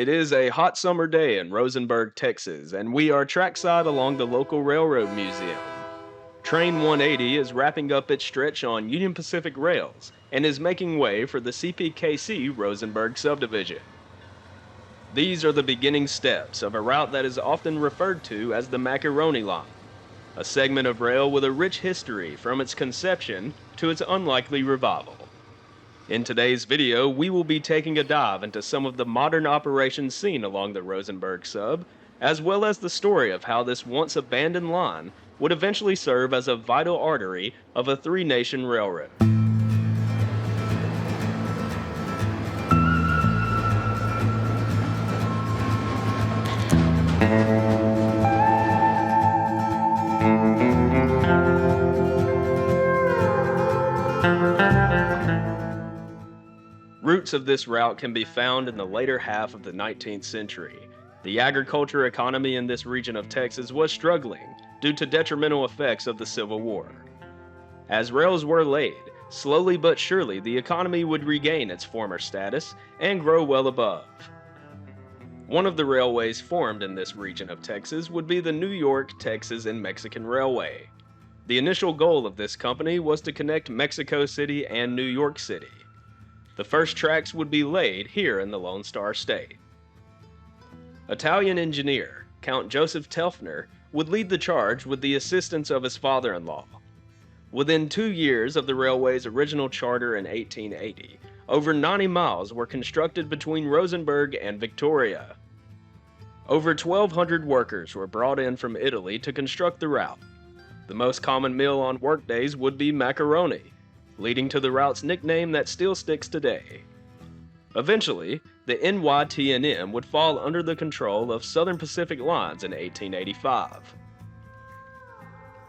It is a hot summer day in Rosenberg, Texas, and we are trackside along the local railroad museum. Train 180 is wrapping up its stretch on Union Pacific rails and is making way for the CPKC Rosenberg subdivision. These are the beginning steps of a route that is often referred to as the Macaroni Line, a segment of rail with a rich history from its conception to its unlikely revival. In today's video, we will be taking a dive into some of the modern operations seen along the Rosenberg sub, as well as the story of how this once abandoned line would eventually serve as a vital artery of a three-nation railroad. Roots of this route can be found in the later half of the 19th century. The agriculture economy in this region of Texas was struggling due to detrimental effects of the Civil War. As rails were laid, slowly but surely the economy would regain its former status and grow well above. One of the railways formed in this region of Texas would be the New York, Texas, and Mexican Railway. The initial goal of this company was to connect Mexico City and New York City. The first tracks would be laid here in the Lone Star State. Italian engineer Count Joseph Telfner would lead the charge with the assistance of his father-in-law. Within 2 years of the railway's original charter in 1880, over 90 miles were constructed between Rosenberg and Victoria. Over 1,200 workers were brought in from Italy to construct the route. The most common meal on workdays would be macaroni, leading to the route's nickname that still sticks today. Eventually, the NYTNM would fall under the control of Southern Pacific Lines in 1885.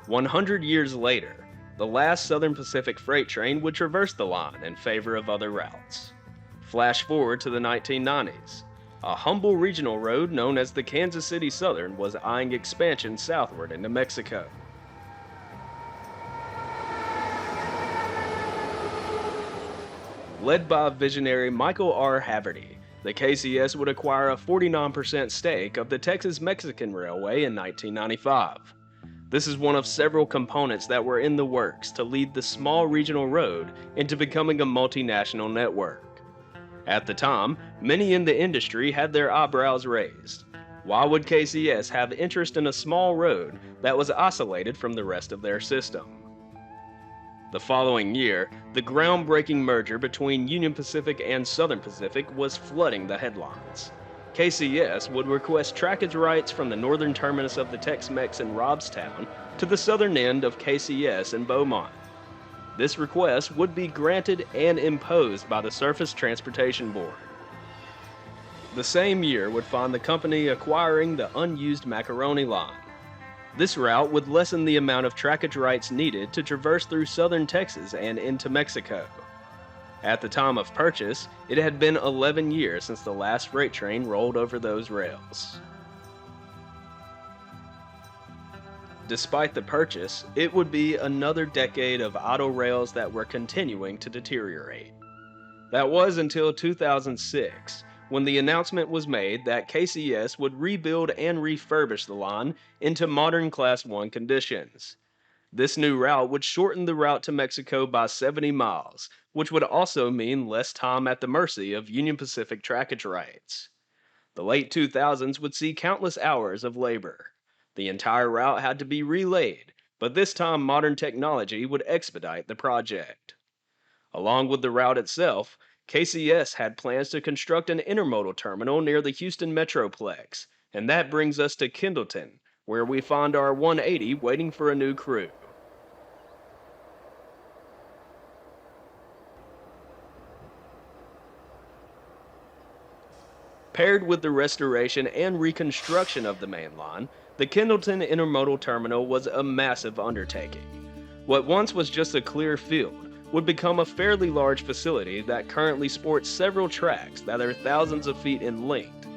100 years later, the last Southern Pacific freight train would traverse the line in favor of other routes. Flash forward to the 1990s. A humble regional road known as the Kansas City Southern was eyeing expansion southward into Mexico. Led by visionary Michael R. Haverty, the KCS would acquire a 49% stake of the Texas-Mexican Railway in 1995. This is one of several components that were in the works to lead the small regional road into becoming a multinational network. At the time, many in the industry had their eyebrows raised. Why would KCS have interest in a small road that was isolated from the rest of their system? The following year, the groundbreaking merger between Union Pacific and Southern Pacific was flooding the headlines. KCS would request trackage rights from the northern terminus of the Tex-Mex in Robstown to the southern end of KCS in Beaumont. This request would be granted and imposed by the Surface Transportation Board. The same year would find the company acquiring the unused Macaroni Line. This route would lessen the amount of trackage rights needed to traverse through southern Texas and into Mexico. At the time of purchase, it had been 11 years since the last freight train rolled over those rails. Despite the purchase, it would be another decade of idle rails that were continuing to deteriorate. That was until 2006, when the announcement was made that KCS would rebuild and refurbish the line into modern Class 1 conditions. This new route would shorten the route to Mexico by 70 miles, which would also mean less time at the mercy of Union Pacific trackage rights. The late 2000s would see countless hours of labor. The entire route had to be relayed, but this time modern technology would expedite the project. Along with the route itself, KCS had plans to construct an intermodal terminal near the Houston Metroplex, and that brings us to Kendleton, where we find our 180 waiting for a new crew. Paired with the restoration and reconstruction of the main line, the Kendleton Intermodal Terminal was a massive undertaking. What once was just a clear field would become a fairly large facility that currently sports several tracks that are thousands of feet in length.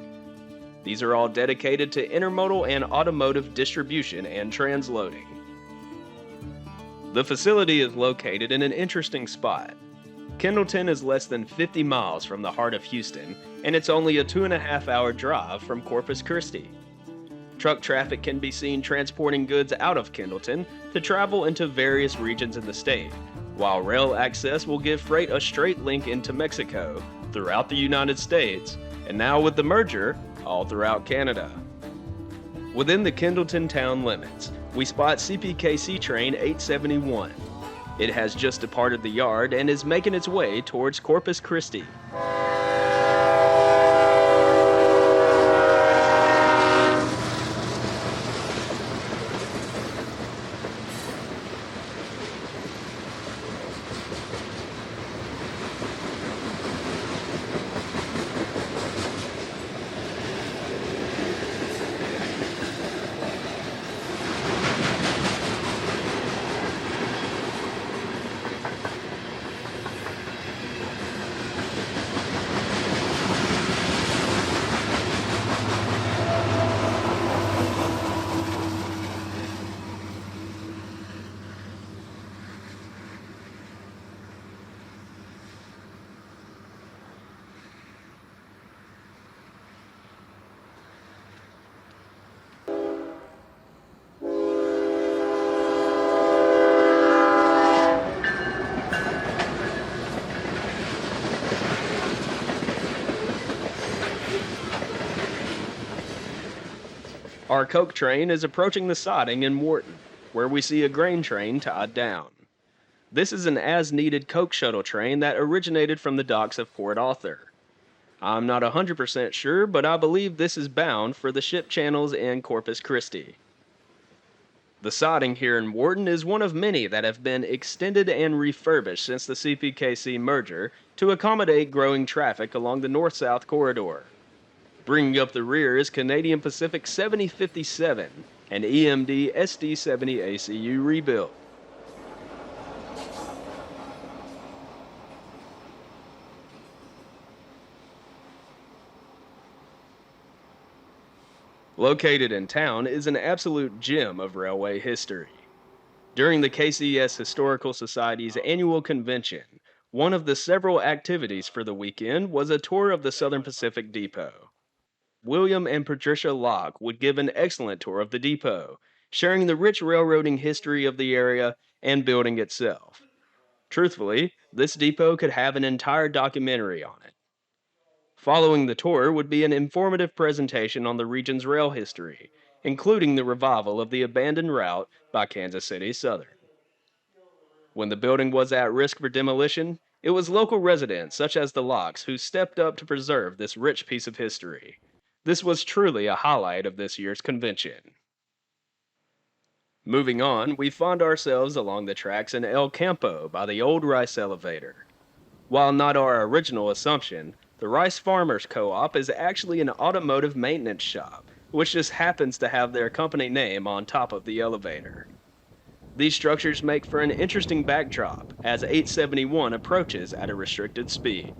These are all dedicated to intermodal and automotive distribution and transloading. The facility is located in an interesting spot. Kendleton is less than 50 miles from the heart of Houston, and it's only a 2.5 hour drive from Corpus Christi. Truck traffic can be seen transporting goods out of Kendleton to travel into various regions in the state, while rail access will give freight a straight link into Mexico, throughout the United States, and now with the merger, all throughout Canada. Within the Kendleton town limits, we spot CPKC train 871. It has just departed the yard and is making its way towards Corpus Christi. Our coke train is approaching the siding in Wharton, where we see a grain train tied down. This is an as-needed coke shuttle train that originated from the docks of Port Arthur. I'm not 100% sure, but I believe this is bound for the ship channels in Corpus Christi. The siding here in Wharton is one of many that have been extended and refurbished since the CPKC merger to accommodate growing traffic along the north-south corridor. Bringing up the rear is Canadian Pacific 7057, an EMD SD70 ACU rebuild. Located in town is an absolute gem of railway history. During the KCS Historical Society's annual convention, one of the several activities for the weekend was a tour of the Southern Pacific Depot. William and Patricia Locke would give an excellent tour of the depot, sharing the rich railroading history of the area and building itself. Truthfully, this depot could have an entire documentary on it. Following the tour would be an informative presentation on the region's rail history, including the revival of the abandoned route by Kansas City Southern. When the building was at risk for demolition, it was local residents such as the Lockes who stepped up to preserve this rich piece of history. This was truly a highlight of this year's convention. Moving on, we find ourselves along the tracks in El Campo by the old rice elevator. While not our original assumption, the Rice Farmers Co-op is actually an automotive maintenance shop, which just happens to have their company name on top of the elevator. These structures make for an interesting backdrop as 871 approaches at a restricted speed.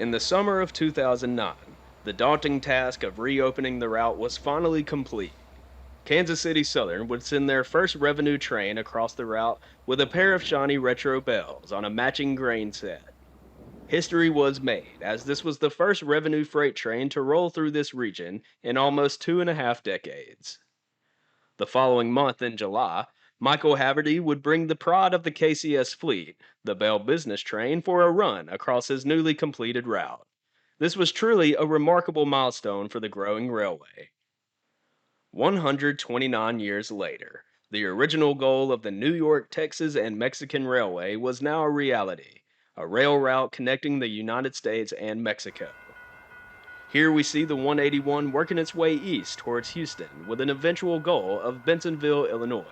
In the summer of 2009, The daunting task of reopening the route was finally complete. Kansas City Southern would send their first revenue train across the route with a pair of shiny retro bells on a matching grain set. History was made, as this was the first revenue freight train to roll through this region in almost 2.5 decades. The following month, in July, Michael Haverty would bring the pride of the KCS fleet, the Bell Business Train, for a run across his newly completed route. This was truly a remarkable milestone for the growing railway. 129 years later, the original goal of the New York, Texas, and Mexican Railway was now a reality, a rail route connecting the United States and Mexico. Here we see the 181 working its way east towards Houston with an eventual goal of Bentonville, Illinois.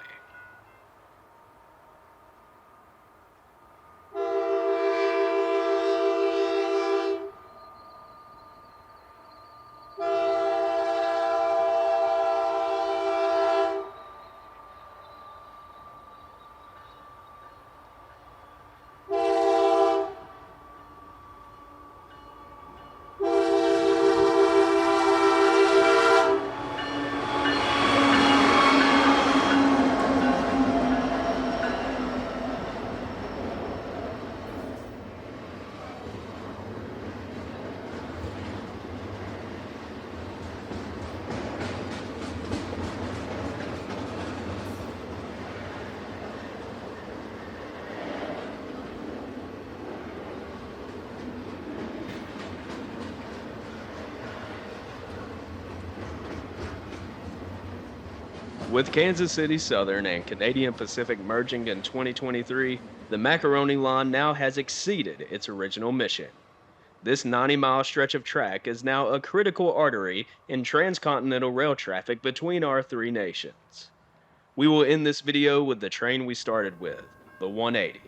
With Kansas City Southern and Canadian Pacific merging in 2023, the Macaroni Line now has exceeded its original mission. This 90-mile stretch of track is now a critical artery in transcontinental rail traffic between our three nations. We will end this video with the train we started with, the 180.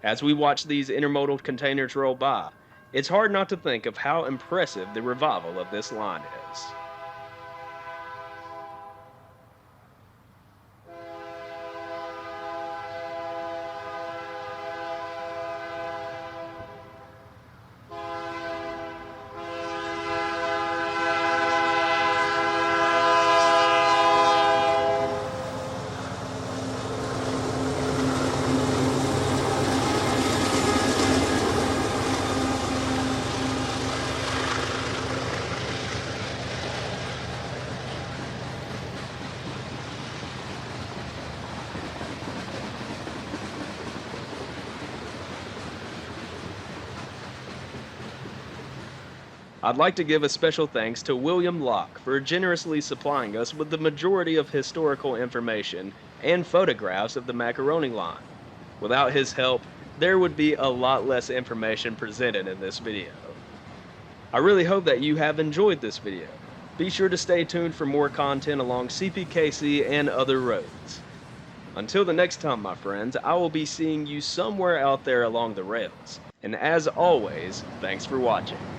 As we watch these intermodal containers roll by, it's hard not to think of how impressive the revival of this line is. I'd like to give a special thanks to William Locke for generously supplying us with the majority of historical information and photographs of the Macaroni Line. Without his help, there would be a lot less information presented in this video. I really hope that you have enjoyed this video. Be sure to stay tuned for more content along CPKC and other roads. Until the next time, my friends, I will be seeing you somewhere out there along the rails. And as always, thanks for watching.